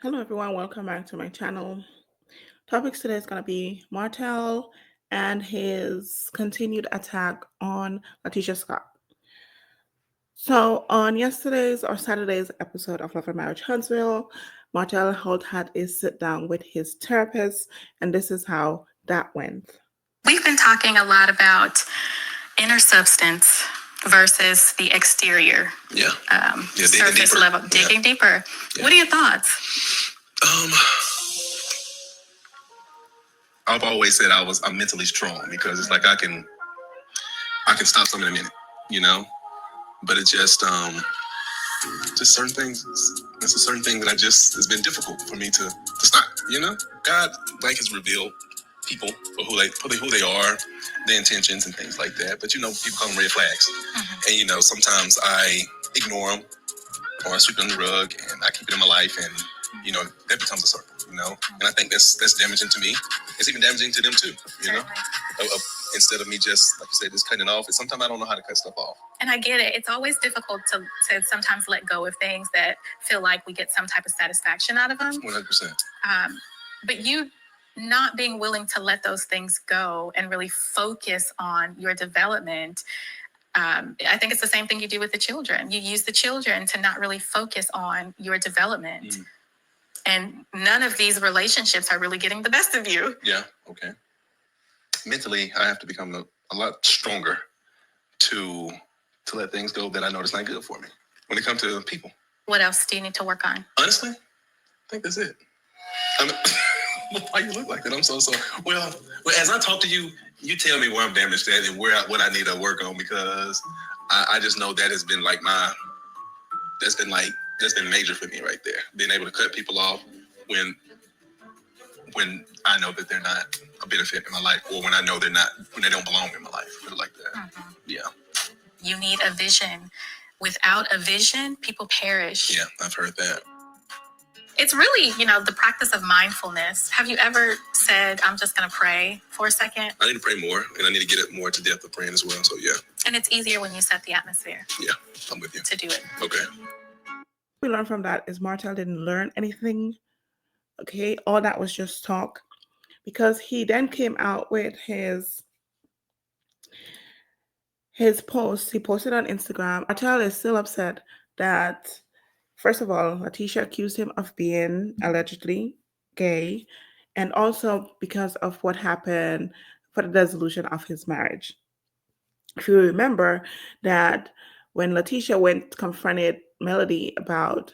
Hello everyone, welcome back to my channel. Topics today is going to be Martell and his continued attack on Latisha Scott. So on yesterday's or Saturday's episode of Love and Marriage Huntsville, Martell had a sit down with his therapist, and this is how that went. We've been talking a lot about inner substance versus the exterior. Surface level, digging deeper. Yeah. What are your thoughts? I've always said I'm mentally strong because it's like I can stop something in a minute, you know. But it's just certain things. It's a certain thing that it's been difficult for me to stop. You know, God has revealed people for who they are, their intentions and things like that. But people call them red flags, and sometimes I ignore them or I sweep it under the rug and I keep it in my life, and that becomes a circle. And I think that's damaging to me. It's even damaging to them too. Instead of me just, like you said, just cutting it off. And sometimes I don't know how to cut stuff off. And I get it. It's always difficult to sometimes let go of things that feel like we get some type of satisfaction out of them. 100%. But you not being willing to let those things go and really focus on your development. I think it's the same thing you do with the children. You use the children to not really focus on your development. And none of these relationships are really getting the best of you. Yeah, okay. Mentally, I have to become a lot stronger to let things go that I know that's not good for me when it comes to people. What else do you need to work on? Honestly, I think that's it. Why you look like that? I'm so. Well, as I talk to you, you tell me where I'm damaged at and what I need to work on, because I just know that has been that's been major for me right there. Being able to cut people off when I know that they're not a benefit in my life, or when I know when they don't belong in my life, put it like that. Yeah. You need a vision. Without a vision, people perish. Yeah, I've heard that. It's really, the practice of mindfulness. Have you ever said, I'm just going to pray for a second? I need to pray more, and I need to get it more to depth of praying as well. So, yeah. And it's easier when you set the atmosphere. Yeah, I'm with you. To do it. Okay. We learned from that is Martell didn't learn anything. Okay, all that was just talk, because he then came out with his post. He posted on Instagram. Martell is still upset that, first of all, Latisha accused him of being allegedly gay, and also because of what happened for the dissolution of his marriage. If you remember that when Latisha confronted Melody about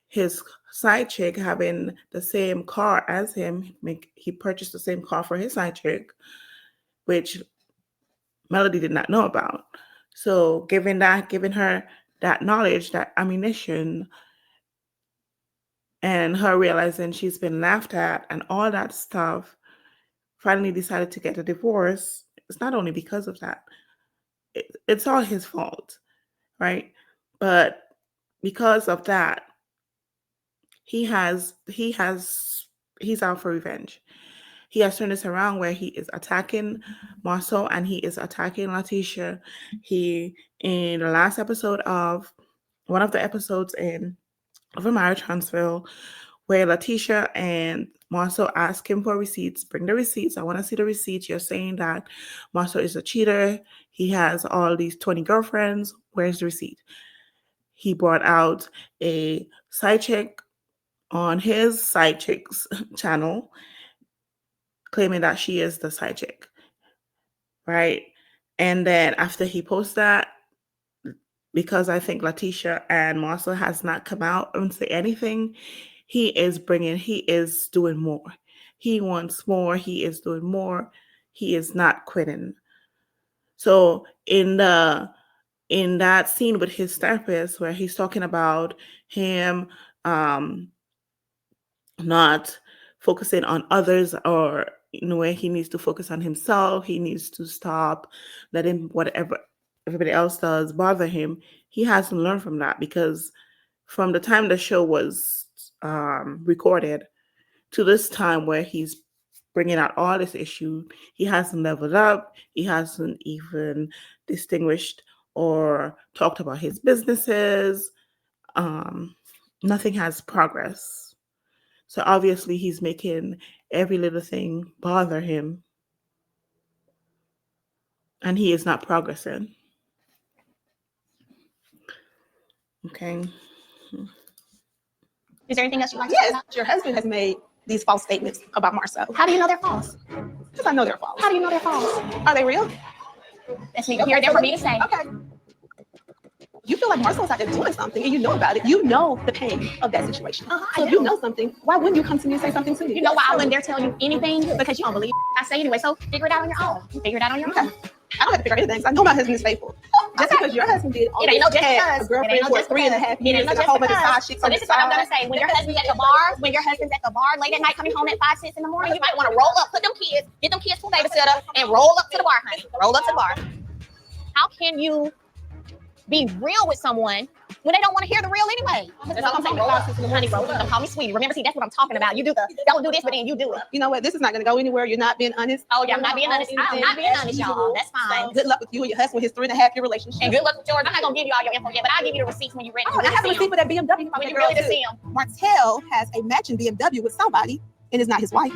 his side chick having the same car as him, he purchased the same car for his side chick, which Melody did not know about. So giving her that knowledge, that ammunition, and her realizing she's been laughed at and all that stuff, finally decided to get a divorce. It's not only because of that. It's all his fault, right? But because of that, he's out for revenge. He has turned this around where he is attacking Marceau and he is attacking Latisha. He, in the last episode of one of the episodes in Of a Marriage Huntsville, where Latisha and Marceau ask him for receipts, bring the receipts. I want to see the receipts. You're saying that Marceau is a cheater. He has all these 20 girlfriends. Where's the receipt? He brought out a side chick on his side chick's channel, claiming that she is the side chick, right? And then after he posts that, because I think Latisha and Marcel has not come out and say anything, he is doing more. He wants more. He is doing more. He is not quitting. So in that scene with his therapist, where he's talking about him not focusing on others, or where he needs to focus on himself, he needs to stop letting whatever everybody else does bother him. He hasn't learned from that, because from the time the show was recorded to this time where he's bringing out all this issue, he hasn't leveled up. He hasn't even distinguished or talked about his businesses. Nothing has progress. So obviously he's making every little thing bother him. And he is not progressing. Okay. Is there anything else you'd like to say? Yes, your husband has made these false statements about Marcel. How do you know they're false? Because I know they're false. How do you know they're false? Are they real? That's neither here nor there for me to say. Okay. You feel like Marcel's out there doing something and you know about it. You know the pain of that situation. So if you know something, why wouldn't you come to me and say something to me? You know why I wouldn't dare tell you anything? Because you don't believe I say anyway. So figure it out on your own. Figure it out on your own. I don't have to figure anything. I know my husband is faithful. Just because your husband did, It ain't no just had because. a girlfriend for 3.5 years and a whole bunch of side chicks. So this is what I'm gonna say. When your husband's at the bar, late at night, coming home at 5, 6 in the morning, you might want to roll up, get them kids to a babysitter, and roll up to the bar, honey. Roll up to the bar. How can you be real with someone when they don't want to hear the real anyway? That's all I'm saying. Roll up, honey, roll up. Don't call me sweetie. Remember, see, that's what I'm talking about. You do don't do this, but then you do it. You know what? This is not going to go anywhere. You're not being honest. Oh, yeah, I'm not being honest. I'm not being honest, y'all. That's fine. Good luck with you and your husband with his 3.5-year relationship. And good luck with yours. I'm not gonna give you all your info yet, but I'll give you the receipts when you're ready. Oh, and I have a receipt for that BMW. When you're ready to see him. Martell has a matching BMW with somebody, and it's not his wife.